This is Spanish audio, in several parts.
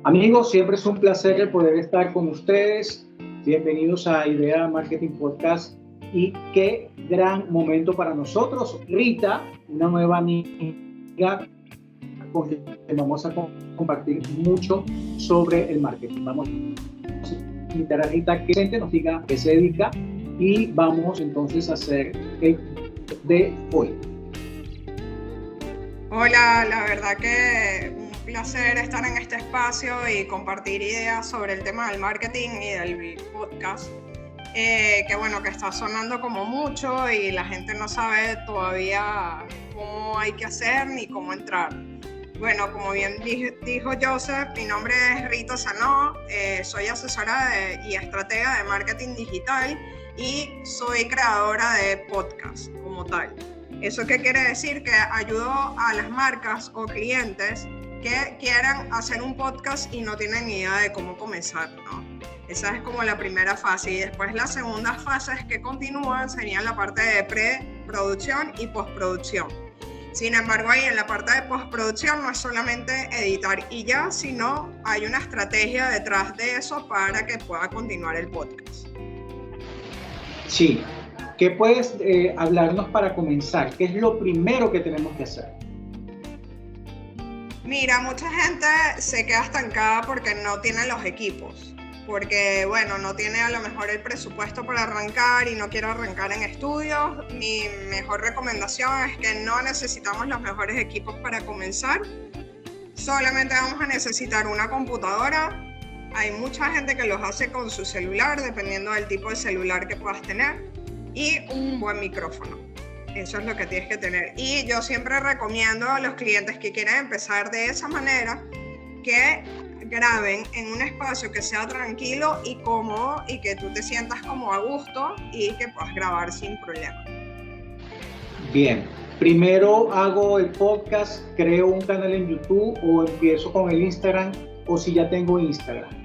Amigos, siempre es un placer el poder estar con ustedes. Bienvenidos a Idea Marketing Podcast y qué gran momento para nosotros. Rita, una nueva amiga con quien vamos a compartir mucho sobre el marketing. Vamos a invitar a Rita que nos diga qué se dedica y vamos entonces a hacer el de hoy. Hola, la verdad que un placer estar en este espacio y compartir ideas sobre el tema del marketing y del podcast, que bueno, que está sonando como mucho y la gente no sabe todavía cómo hay que hacer ni cómo entrar. Bueno, como bien dijo Joseph, mi nombre es Rita Sanó, soy asesora y estratega de marketing digital y soy creadora de podcast como tal. ¿Eso qué quiere decir? Que ayudo a las marcas o clientes que quieran hacer un podcast y no tienen ni idea de cómo comenzar, ¿no? Esa es como la primera fase, y después las segundas fases que continúan serían la parte de preproducción y postproducción. Sin embargo, ahí en la parte de postproducción no es solamente editar y ya, sino hay una estrategia detrás de eso para que pueda continuar el podcast. Sí. ¿Qué puedes hablarnos para comenzar? ¿Qué es lo primero que tenemos que hacer? Mira, mucha gente se queda estancada porque no tiene los equipos, porque bueno, no tiene a lo mejor el presupuesto para arrancar y no quiere arrancar en estudios. Mi mejor recomendación es que no necesitamos los mejores equipos para comenzar, solamente vamos a necesitar una computadora. Hay mucha gente que los hace con su celular, dependiendo del tipo de celular que puedas tener, y un buen micrófono. Eso es lo que tienes que tener. Y yo siempre recomiendo a los clientes que quieren empezar de esa manera que graben en un espacio que sea tranquilo y cómodo y que tú te sientas como a gusto y que puedas grabar sin problema. Bien, primero hago el podcast, creo un canal en YouTube o empiezo con el Instagram o si ya tengo Instagram.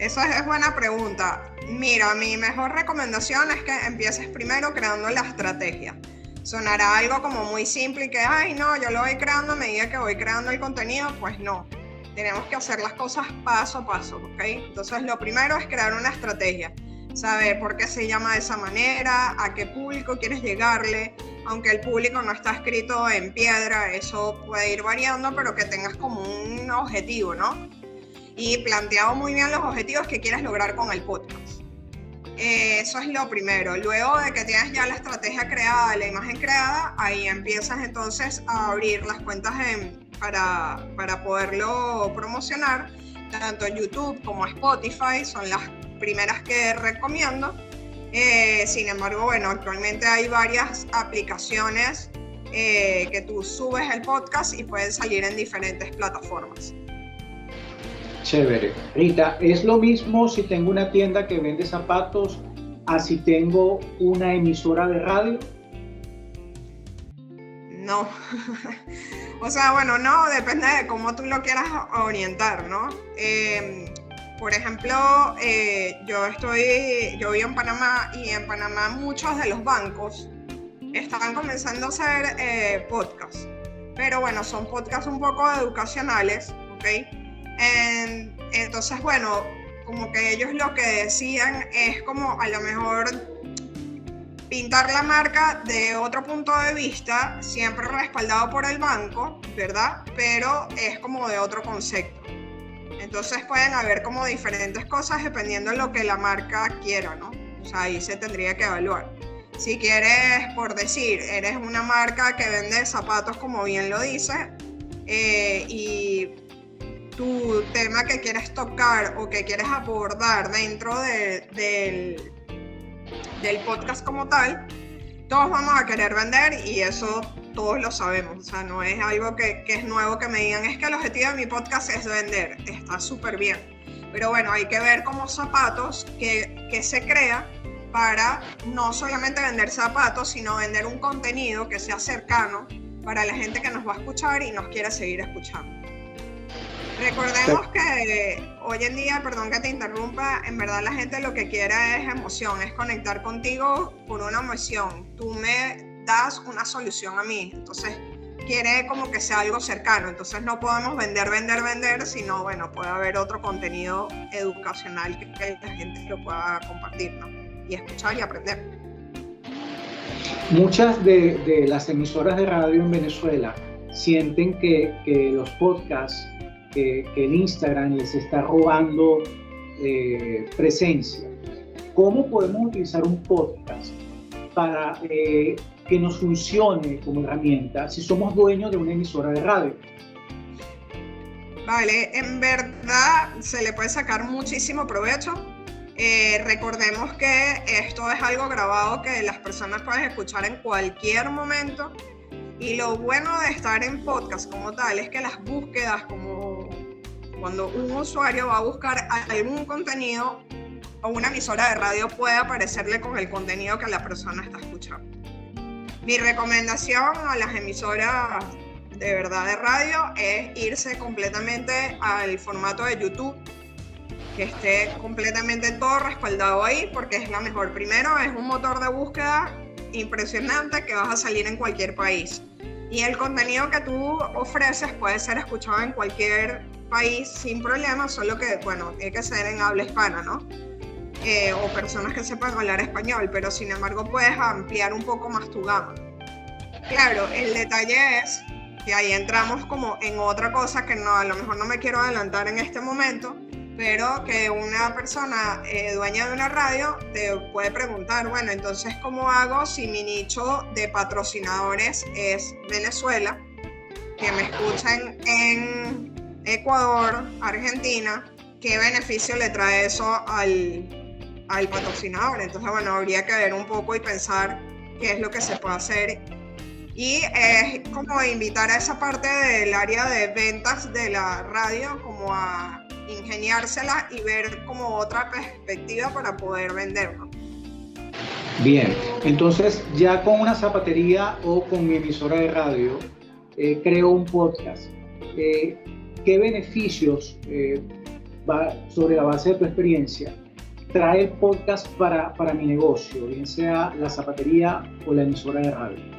Esa es buena pregunta. Mira, mi mejor recomendación es que empieces primero creando la estrategia. Sonará algo como muy simple y que, ay, no, yo lo voy creando a medida que voy creando el contenido. Pues no, tenemos que hacer las cosas paso a paso, ¿ok? Entonces, lo primero es crear una estrategia. Saber por qué se llama de esa manera, a qué público quieres llegarle. Aunque el público no está escrito en piedra, eso puede ir variando, pero que tengas como un objetivo, ¿no? Y planteado muy bien los objetivos que quieres lograr con el podcast. Eso es lo primero. Luego de que tienes ya la estrategia creada, la imagen creada, ahí empiezas entonces a abrir las cuentas para poderlo promocionar. Tanto YouTube como Spotify son las primeras que recomiendo. Sin embargo, bueno, actualmente hay varias aplicaciones que tú subes el podcast y pueden salir en diferentes plataformas. Chévere. Rita, ¿es lo mismo si tengo una tienda que vende zapatos a si tengo una emisora de radio? No. O sea, bueno, no, depende de cómo tú lo quieras orientar, ¿no? Por ejemplo, yo vivo en Panamá y en Panamá muchos de los bancos están comenzando a hacer podcasts. Pero bueno, son podcasts un poco educacionales, ¿ok? Entonces, bueno, como que ellos lo que decían es como a lo mejor pintar la marca de otro punto de vista, siempre respaldado por el banco, ¿verdad? Pero es como de otro concepto. Entonces pueden haber como diferentes cosas dependiendo de lo que la marca quiera, ¿no? O sea, ahí se tendría que evaluar. Si quieres, por decir, eres una marca que vende zapatos, como bien lo dice, y tu tema que quieres tocar o que quieres abordar dentro del podcast como tal, todos vamos a querer vender y eso todos lo sabemos. O sea, no es algo que es nuevo que me digan, es que el objetivo de mi podcast es vender. Está súper bien. Pero bueno, hay que ver como zapatos que se crea para no solamente vender zapatos, sino vender un contenido que sea cercano para la gente que nos va a escuchar y nos quiere seguir escuchando. Recordemos que hoy en día, perdón que te interrumpa, en verdad la gente lo que quiere es emoción, es conectar contigo por una emoción. Tú me das una solución a mí, entonces quiere como que sea algo cercano, entonces no podemos vender, sino bueno, puede haber otro contenido educacional que la gente lo pueda compartir, ¿no? Y escuchar y aprender. Muchas de las emisoras de radio en Venezuela sienten que los podcasts, que el Instagram les está robando presencia. ¿Cómo podemos utilizar un podcast para que nos funcione como herramienta si somos dueños de una emisora de radio? Vale, en verdad se le puede sacar muchísimo provecho. Recordemos que esto es algo grabado que las personas pueden escuchar en cualquier momento, y lo bueno de estar en podcast como tal es que las búsquedas, como cuando un usuario va a buscar algún contenido o una emisora de radio, puede aparecerle con el contenido que la persona está escuchando. Mi recomendación a las emisoras de verdad de radio es irse completamente al formato de YouTube, que esté completamente todo respaldado ahí, porque es la mejor. Primero, es un motor de búsqueda impresionante que vas a salir en cualquier país. Y el contenido que tú ofreces puede ser escuchado en cualquier país sin problema, solo que, bueno, tiene que ser en habla hispana, ¿no? O personas que sepan hablar español, pero sin embargo puedes ampliar un poco más tu gama. Claro, el detalle es que ahí entramos como en otra cosa que no, a lo mejor no me quiero adelantar en este momento, pero que una persona dueña de una radio te puede preguntar, bueno, entonces ¿cómo hago si mi nicho de patrocinadores es Venezuela, que me escuchan en Ecuador, Argentina? ¿Qué beneficio le trae eso al patrocinador? Entonces, bueno, habría que ver un poco y pensar qué es lo que se puede hacer. Y es como invitar a esa parte del área de ventas de la radio como a ingeniársela y ver como otra perspectiva para poder venderlo. Bien, entonces ya con una zapatería o con mi emisora de radio creo un podcast. ¿Qué beneficios, sobre la base de tu experiencia, trae el podcast para mi negocio, bien sea la zapatería o la emisora de radio?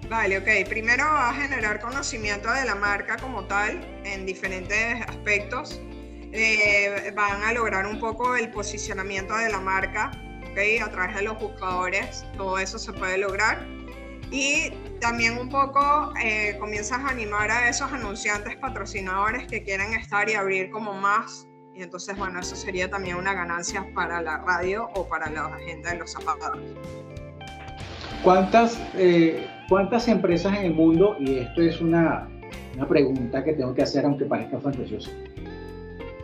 Vale, ok. Primero va a generar conocimiento de la marca como tal en diferentes aspectos. Van a lograr un poco el posicionamiento de la marca, ¿okay? A través de los buscadores, todo eso se puede lograr. Y también un poco comienzas a animar a esos anunciantes patrocinadores que quieren estar y abrir como más. Y entonces, bueno, eso sería también una ganancia para la radio o para la gente de los zapatos. ¿Cuántas empresas en el mundo, y esto es una pregunta que tengo que hacer aunque parezca fantasiosa,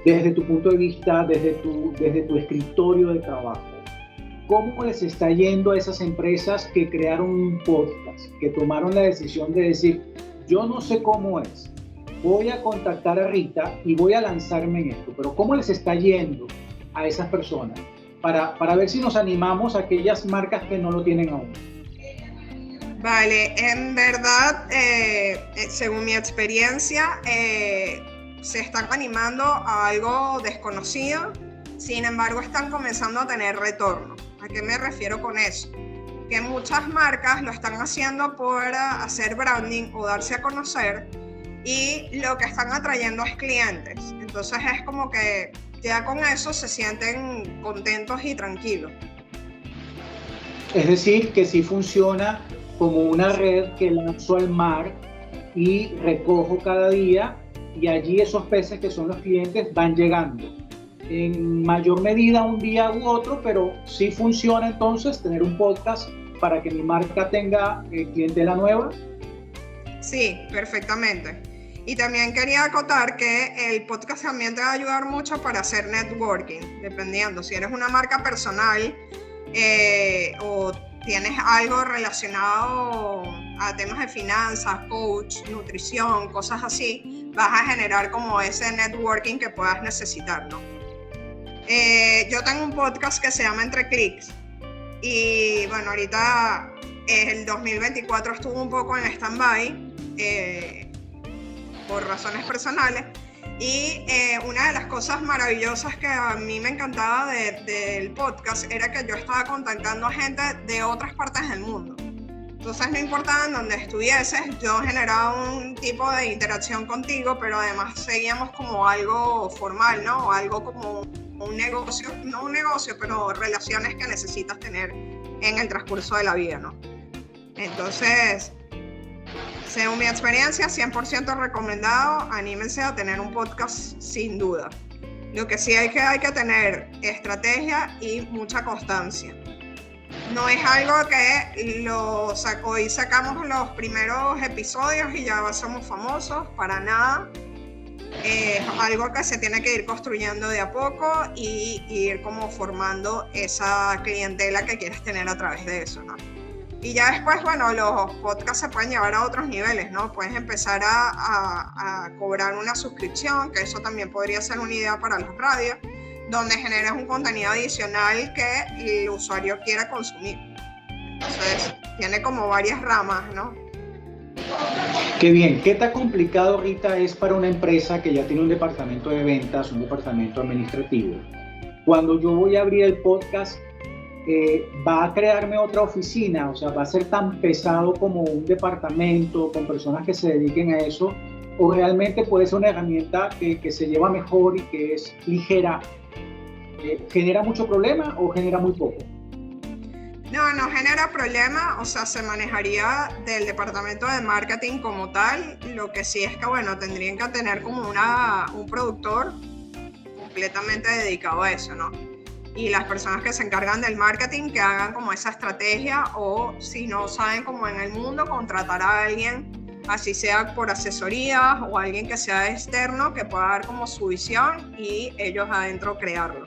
desde tu punto de vista, desde tu escritorio de trabajo, cómo les está yendo a esas empresas que crearon un podcast, que tomaron la decisión de decir, yo no sé cómo es, voy a contactar a Rita y voy a lanzarme en esto, pero cómo les está yendo a esas personas para ver si nos animamos a aquellas marcas que no lo tienen aún? Vale, en verdad, según mi experiencia, se están animando a algo desconocido, sin embargo están comenzando a tener retorno. ¿A qué me refiero con eso? Que muchas marcas lo están haciendo por hacer branding o darse a conocer, y lo que están atrayendo es clientes. Entonces es como que ya con eso se sienten contentos y tranquilos. Es decir, que sí funciona como una red que lanzo al mar y recojo cada día, y allí esos peces que son los clientes van llegando. En mayor medida un día u otro, pero sí funciona entonces tener un podcast para que mi marca tenga clientela nueva. Sí, perfectamente. Y también quería acotar que el podcast también te va a ayudar mucho para hacer networking, dependiendo si eres una marca personal o tienes algo relacionado a temas de finanzas, coach, nutrición, cosas así, vas a generar como ese networking que puedas necesitar, ¿no? Yo tengo un podcast que se llama Entre Clics, y bueno, ahorita el 2024 estuvo un poco en stand-by por razones personales, y una de las cosas maravillosas que a mí me encantaba del podcast era que yo estaba contactando a gente de otras partes del mundo. Entonces no importaba en dónde estuvieses, yo generaba un tipo de interacción contigo, pero además seguíamos como algo formal, ¿no? Algo como un negocio, no un negocio, pero relaciones que necesitas tener en el transcurso de la vida, ¿no? Entonces, según mi experiencia, 100% recomendado, anímense a tener un podcast sin duda. Lo que sí hay que tener estrategia y mucha constancia. No es algo que hoy sacamos los primeros episodios y ya somos famosos, para nada. Es algo que se tiene que ir construyendo de a poco y ir como formando esa clientela que quieres tener a través de eso, ¿no? Y ya después, bueno, los podcasts se pueden llevar a otros niveles, ¿no? Puedes empezar a cobrar una suscripción, que eso también podría ser una idea para las radios, donde generes un contenido adicional que el usuario quiera consumir. Entonces, tiene como varias ramas, ¿no? Qué bien. ¿Qué tan complicado, Rita, es para una empresa que ya tiene un departamento de ventas, un departamento administrativo? Cuando yo voy a abrir el podcast, ¿va a crearme otra oficina? O sea, ¿va a ser tan pesado como un departamento con personas que se dediquen a eso? ¿O realmente puede ser una herramienta que se lleva mejor y que es ligera? ¿Genera mucho problema o genera muy poco? No genera problema, o sea, se manejaría del departamento de marketing como tal. Lo que sí es que, bueno, tendrían que tener como un productor completamente dedicado a eso, ¿no? Y las personas que se encargan del marketing que hagan como esa estrategia, o si no saben como en el mundo, contratar a alguien, así sea por asesoría o alguien que sea externo, que pueda dar como su visión y ellos adentro crearlo.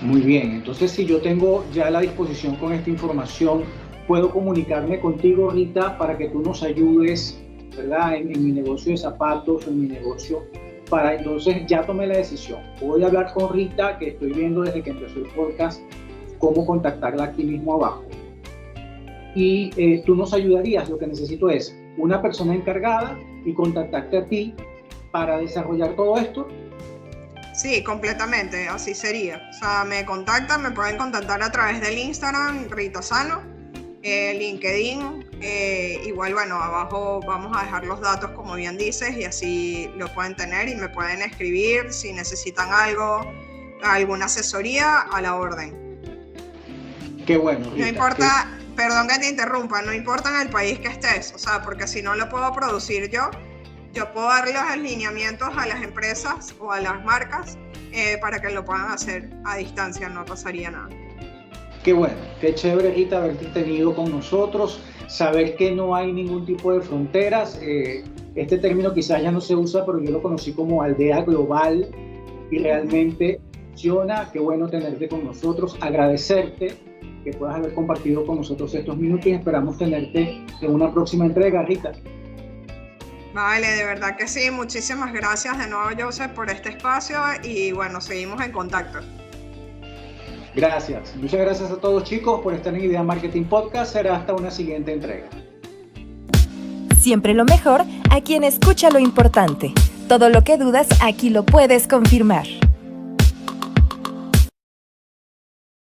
Muy bien, entonces si yo tengo ya la disposición con esta información, puedo comunicarme contigo, Rita, para que tú nos ayudes, ¿verdad? En mi negocio de zapatos, en mi negocio, para entonces ya tomé la decisión. Voy a hablar con Rita, que estoy viendo desde que empezó el podcast, cómo contactarla aquí mismo abajo. Y tú nos ayudarías, lo que necesito es una persona encargada y contactarte a ti para desarrollar todo esto. Sí, completamente, así sería. O sea, me pueden contactar a través del Instagram, Rita Sano, LinkedIn, igual, bueno, abajo vamos a dejar los datos como bien dices y así lo pueden tener y me pueden escribir si necesitan algo, alguna asesoría, a la orden. Qué bueno, Rita. No importa, perdón que te interrumpa, no importa en el país que estés, o sea, porque si no lo puedo producir yo puedo dar los alineamientos a las empresas o a las marcas para que lo puedan hacer a distancia, no pasaría nada. Qué bueno, qué chévere, Rita, haberte tenido con nosotros, saber que no hay ningún tipo de fronteras. Este término quizás ya no se usa, pero yo lo conocí como aldea global y realmente funciona. Qué bueno tenerte con nosotros, agradecerte que puedas haber compartido con nosotros estos minutos y esperamos tenerte en una próxima entrega, Rita. Vale, de verdad que sí. Muchísimas gracias de nuevo, Joseph, por este espacio y bueno, seguimos en contacto. Gracias. Muchas gracias a todos, chicos, por estar en Idea Marketing Podcast. Será hasta una siguiente entrega. Siempre lo mejor a quien escucha lo importante. Todo lo que dudas, aquí lo puedes confirmar.